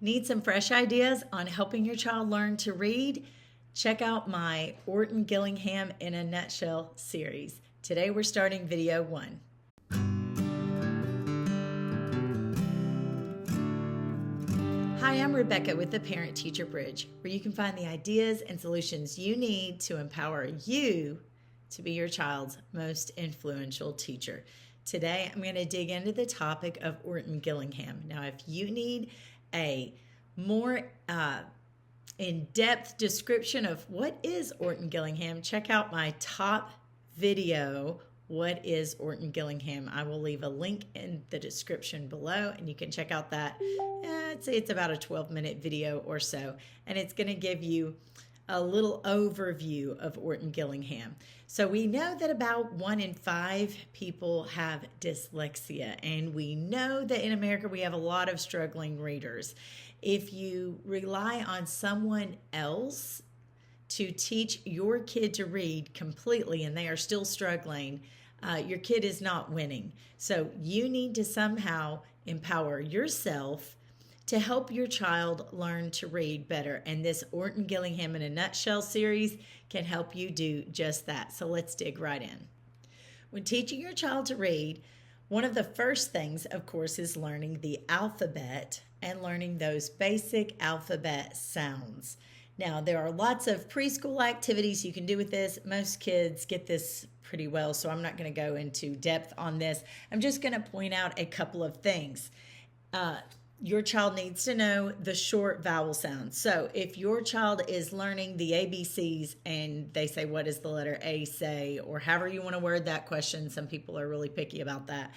Need some fresh ideas on helping your child learn to read? Check out my Orton Gillingham in a Nutshell series. Today we're starting video 1. Hi, I'm Rebecca with the Parent Teacher Bridge, where you can find the ideas and solutions you need to empower you to be your child's most influential teacher. Today, I'm going to dig into the topic of Orton Gillingham. Now, if you need a more in-depth description of what is Orton Gillingham, check out my top video, What is Orton Gillingham? I will leave a link in the description below, and you can check out that. I'd say it's about a 12-minute video or so, and it's going to give you a little overview of Orton Gillingham. So we know that about 1 in 5 people have dyslexia, and we know that in America we have a lot of struggling readers. If you rely on someone else to teach your kid to read completely and they are still struggling, your kid is not winning. So you need to somehow empower yourself to help your child learn to read better. And this Orton Gillingham in a Nutshell series can help you do just that. So let's dig right in. When teaching your child to read, one of the first things, of course, is learning the alphabet and learning those basic alphabet sounds. Now, there are lots of preschool activities you can do with this. Most kids get this pretty well, so I'm not going to go into depth on this. I'm just going to point out a couple of things. Your child needs to know the short vowel sounds. So if your child is learning the ABCs and they say, what does the letter A say? Or however you want to word that question. Some people are really picky about that.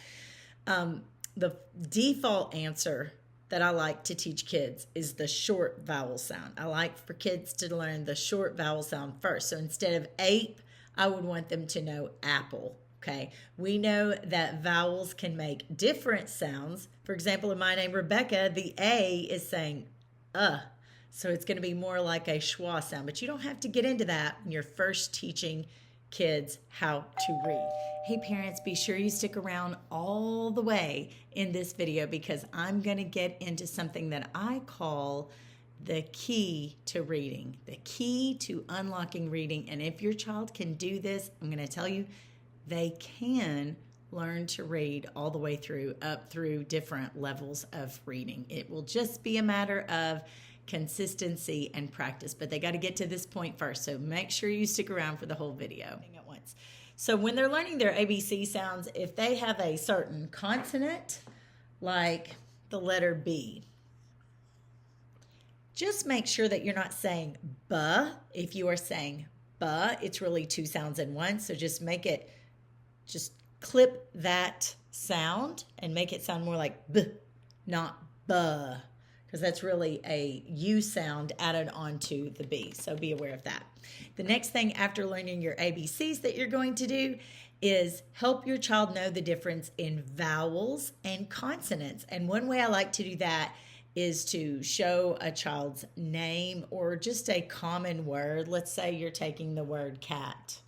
The default answer that I like to teach kids is the short vowel sound. I like for kids to learn the short vowel sound first. So instead of ape, I would want them to know apple. Okay, we know that vowels can make different sounds. For example, in my name, Rebecca, the A is saying so it's going to be more like a schwa sound. But you don't have to get into that when you're first teaching kids how to read. Hey parents, be sure you stick around all the way in this video because I'm going to get into something that I call the key to reading, the key to unlocking reading. And if your child can do this, I'm going to tell you, they can learn to read all the way through, up through different levels of reading. It will just be a matter of consistency and practice, but they got to get to this point first. So make sure you stick around for the whole video at once. So when they're learning their ABC sounds, if they have a certain consonant, like the letter B, just make sure that you're not saying buh. If you are saying buh, it's really 2 sounds in one. So just clip that sound and make it sound more like b, not buh, because that's really a U sound added onto the B. So be aware of that. The next thing after learning your ABCs that you're going to do is help your child know the difference in vowels and consonants. And one way I like to do that is to show a child's name or just a common word. Let's say you're taking the word cat,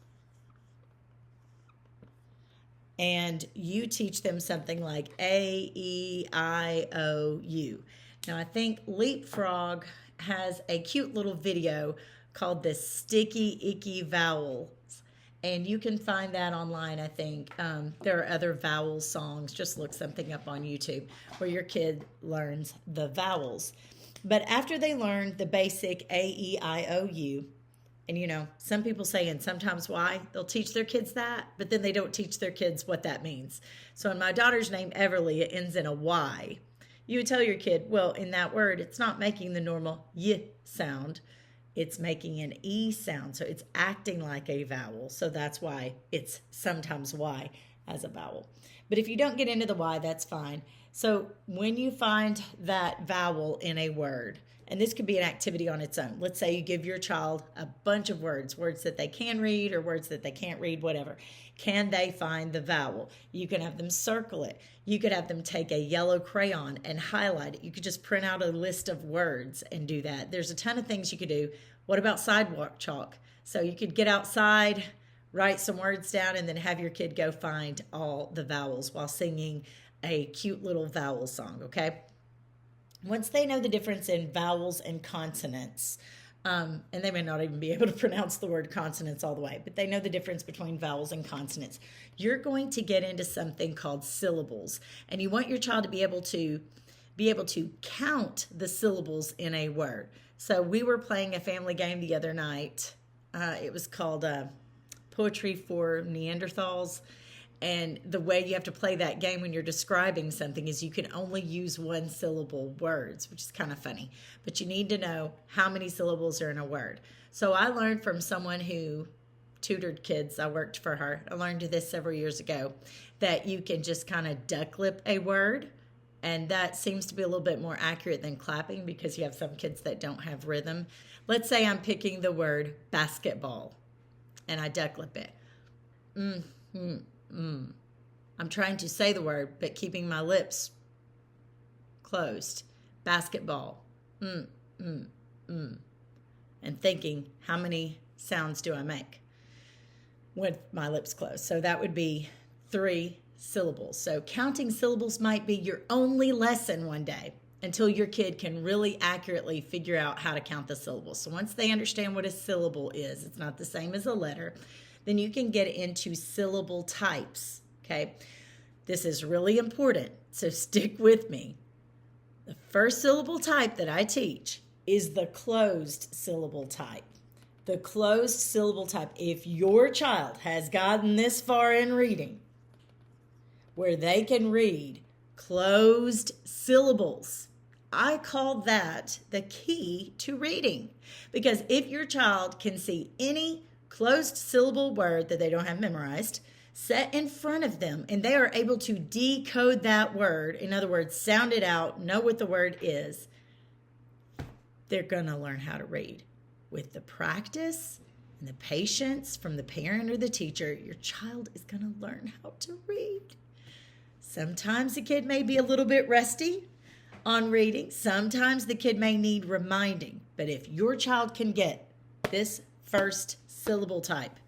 and you teach them something like A, E, I, O, U. Now, I think Leapfrog has a cute little video called the Sticky Icky Vowels, and you can find that online, I think. There are other vowel songs. Just look something up on YouTube where your kid learns the vowels. But after they learn the basic A, E, I, O, U, and you know, some people say, and sometimes why, they'll teach their kids that, but then they don't teach their kids what that means. So in my daughter's name, Everly, it ends in a Y. You would tell your kid, well, in that word, it's not making the normal Y sound. It's making an E sound. So it's acting like a vowel. So that's why it's sometimes Y as a vowel. But if you don't get into the Y, that's fine. So when you find that vowel in a word, and this could be an activity on its own. Let's say you give your child a bunch of words that they can read or words that they can't read, whatever. Can they find the vowel? You can have them circle it. You could have them take a yellow crayon and highlight it. You could just print out a list of words and do that. There's a ton of things you could do. What about sidewalk chalk? So you could get outside, write some words down, and then have your kid go find all the vowels while singing a cute little vowel song, okay? Once they know the difference in vowels and consonants, and they may not even be able to pronounce the word consonants all the way, but they know the difference between vowels and consonants, you're going to get into something called syllables. And you want your child to be able to count the syllables in a word. So we were playing a family game the other night. It was called Poetry for Neanderthals. And the way you have to play that game when you're describing something is you can only use one syllable words, which is kind of funny. But you need to know how many syllables are in a word. So I learned from someone who tutored kids. I worked for her. I learned this several years ago, that you can just kind of duck lip a word. And that seems to be a little bit more accurate than clapping, because you have some kids that don't have rhythm. Let's say I'm picking the word basketball and I duck lip it. I'm trying to say the word, but keeping my lips closed. Basketball. And thinking, how many sounds do I make with my lips closed? So that would be 3 syllables. So counting syllables might be your only lesson one day, until your kid can really accurately figure out how to count the syllables. So once they understand what a syllable is, it's not the same as a letter, then you can get into syllable types, okay? This is really important, so stick with me. The first syllable type that I teach is the closed syllable type. The closed syllable type, if your child has gotten this far in reading, where they can read closed syllables, I call that the key to reading. Because if your child can see any closed syllable word that they don't have memorized set in front of them, and they are able to decode that word, in other words, sound it out, know what the word is, they're going to learn how to read. With the practice and the patience from the parent or the teacher, your child is going to learn how to read. Sometimes the kid may be a little bit rusty on reading. Sometimes the kid may need reminding. But if your child can get this first syllable type,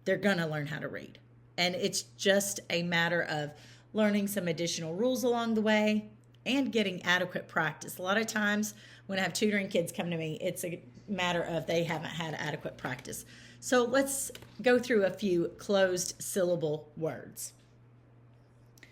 they're going to learn how to read. And it's just a matter of learning some additional rules along the way and getting adequate practice. A lot of times when I have tutoring kids come to me, it's a matter of they haven't had adequate practice. So let's go through a few closed syllable words.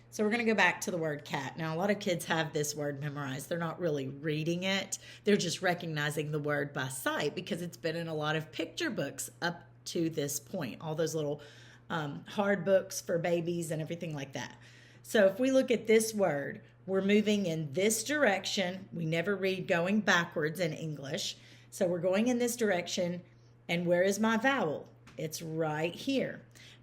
So we're going to go back to the word cat. Now, a lot of kids have this word memorized. They're not really reading it. They're just recognizing the word by sight, because it's been in a lot of picture books up to this point. All those little hard books for babies and everything like that. So if we look at this word, we're moving in this direction. We never read going backwards in English. So we're going in this direction. And where is my vowel? It's right here.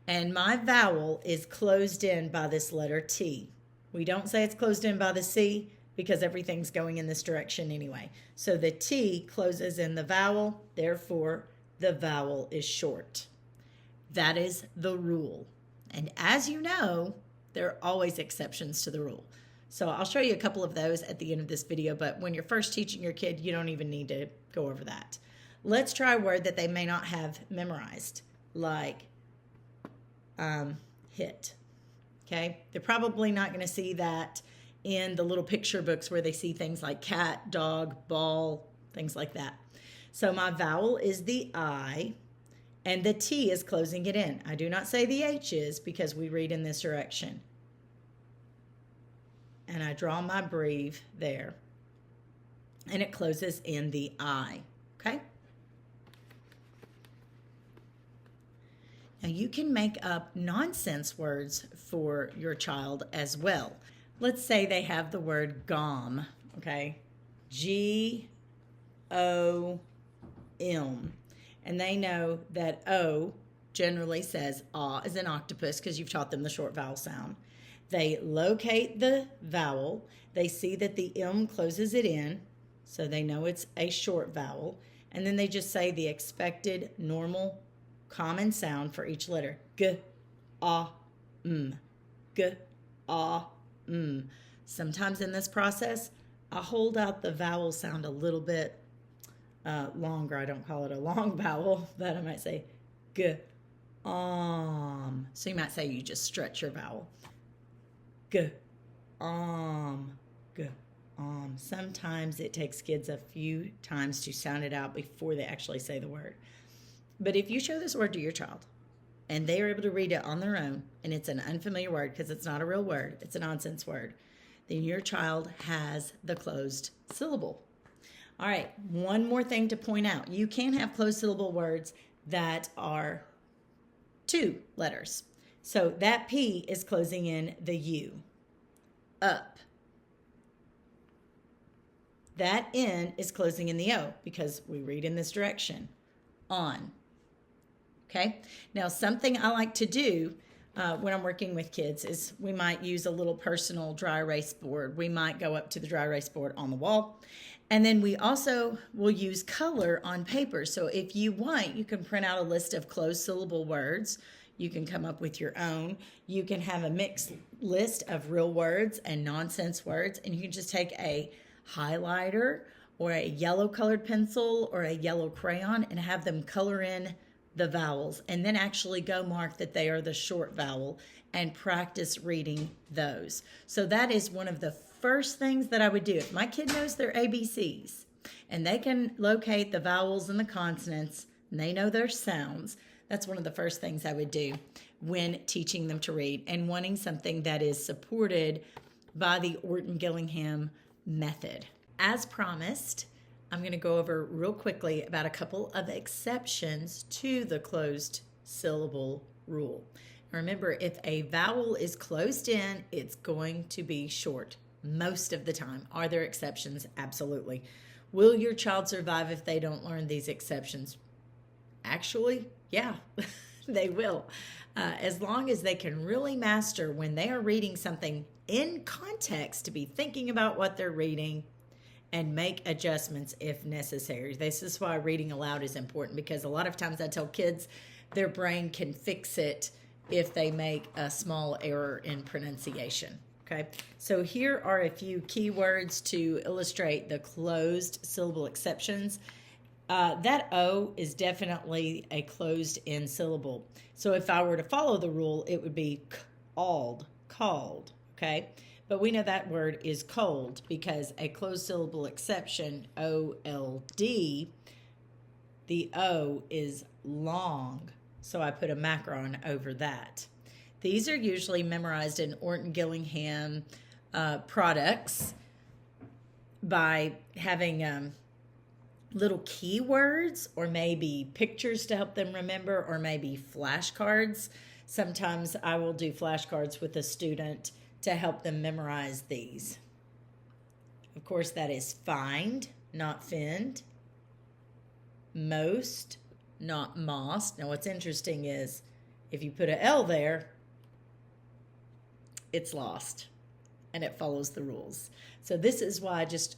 And my vowel is closed in by this letter T. We don't say it's closed in by the C, because everything's going in this direction anyway. So the T closes in the vowel, therefore the vowel is short. That is the rule. And as you know, there are always exceptions to the rule. So I'll show you a couple of those at the end of this video, but when you're first teaching your kid, you don't even need to go over that. Let's try a word that they may not have memorized, like hit. Okay, they're probably not going to see that in the little picture books where they see things like cat, dog, ball, things like that. So my vowel is the I, and the T is closing it in. I do not say the H is, because we read in this direction. And I draw my breve there, and it closes in the I. Okay? Now, you can make up nonsense words for your child as well. Let's say they have the word gom, okay? G-O-M. And they know that O generally says ah as an octopus, because you've taught them the short vowel sound. They locate the vowel. They see that the M closes it in, so they know it's a short vowel. And then they just say the expected normal common sound for each letter. G, ah, m. G, ah, m. Sometimes in this process, I hold out the vowel sound a little bit longer. I don't call it a long vowel, but I might say g, So you might say you just stretch your vowel. G, g, Sometimes it takes kids a few times to sound it out before they actually say the word. But if you show this word to your child and they are able to read it on their own, and it's an unfamiliar word because it's not a real word, it's a nonsense word, then your child has the closed syllable. All right, one more thing to point out. You can have closed syllable words that are 2 letters. So that P is closing in the U. Up. That N is closing in the O because we read in this direction. On. Okay? Now, something I like to do when I'm working with kids is we might use a little personal dry erase board. We might go up to the dry erase board on the wall. And then we also will use color on paper. So if you want, you can print out a list of closed syllable words. You can come up with your own. You can have a mixed list of real words and nonsense words. And you can just take a highlighter or a yellow colored pencil or a yellow crayon and have them color in the vowels and then actually go mark that they are the short vowel and practice reading those. So that is one of the first things that I would do. If my kid knows their ABCs and they can locate the vowels and the consonants and they know their sounds, that's one of the first things I would do when teaching them to read and wanting something that is supported by the Orton Gillingham method. As promised, I'm going to go over real quickly about a couple of exceptions to the closed syllable rule. Remember, if a vowel is closed in, it's going to be short most of the time. Are there exceptions? Absolutely. Will your child survive if they don't learn these exceptions? Actually, yeah, they will. As long as they can really master when they are reading something in context to be thinking about what they're reading and make adjustments if necessary. This is why reading aloud is important, because a lot of times I tell kids their brain can fix it if they make a small error in pronunciation. Okay, so here are a few keywords to illustrate the closed syllable exceptions. That O is definitely a closed in syllable. So if I were to follow the rule, it would be called, okay? But we know that word is cold because a closed syllable exception, O-L-D, the O is long. So I put a macron over that. These are usually memorized in Orton Gillingham products by having little keywords or maybe pictures to help them remember, or maybe flashcards. Sometimes I will do flashcards with a student to help them memorize these. Of course, that is find, not find. Most, not most. Now, what's interesting is if you put an L there, it's lost and it follows the rules. So this is why just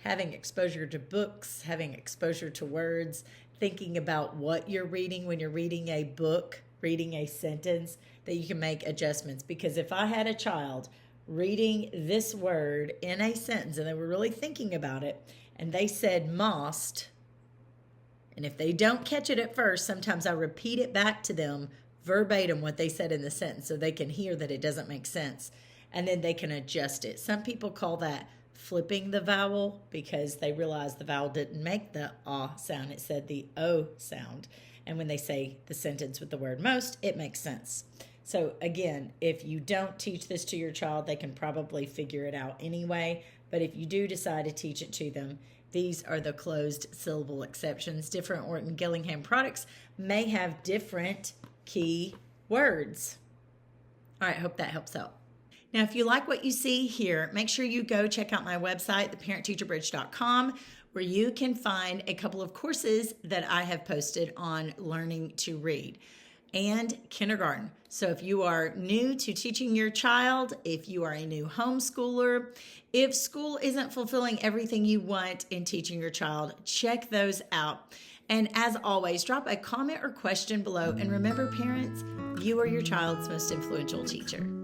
having exposure to books, having exposure to words, thinking about what you're reading when you're reading a book, reading a sentence, that you can make adjustments. Because if I had a child reading this word in a sentence and they were really thinking about it and they said most, and if they don't catch it at first, sometimes I repeat it back to them verbatim what they said in the sentence so they can hear that it doesn't make sense, and then they can adjust it. Some people call that flipping the vowel because they realize the vowel didn't make the ah sound, it said the O sound. And when they say the sentence with the word most, it makes sense. So again, if you don't teach this to your child, they can probably figure it out anyway. But if you do decide to teach it to them, these are the closed syllable exceptions. Different Orton Gillingham products may have different key words. All right, hope that helps out. Now, if you like what you see here, make sure you go check out my website, theparentteacherbridge.com, where you can find a couple of courses that I have posted on learning to read and kindergarten. So if you are new to teaching your child, if you are a new homeschooler, if school isn't fulfilling everything you want in teaching your child, check those out. And as always, drop a comment or question below. And remember, parents, you are your child's most influential teacher.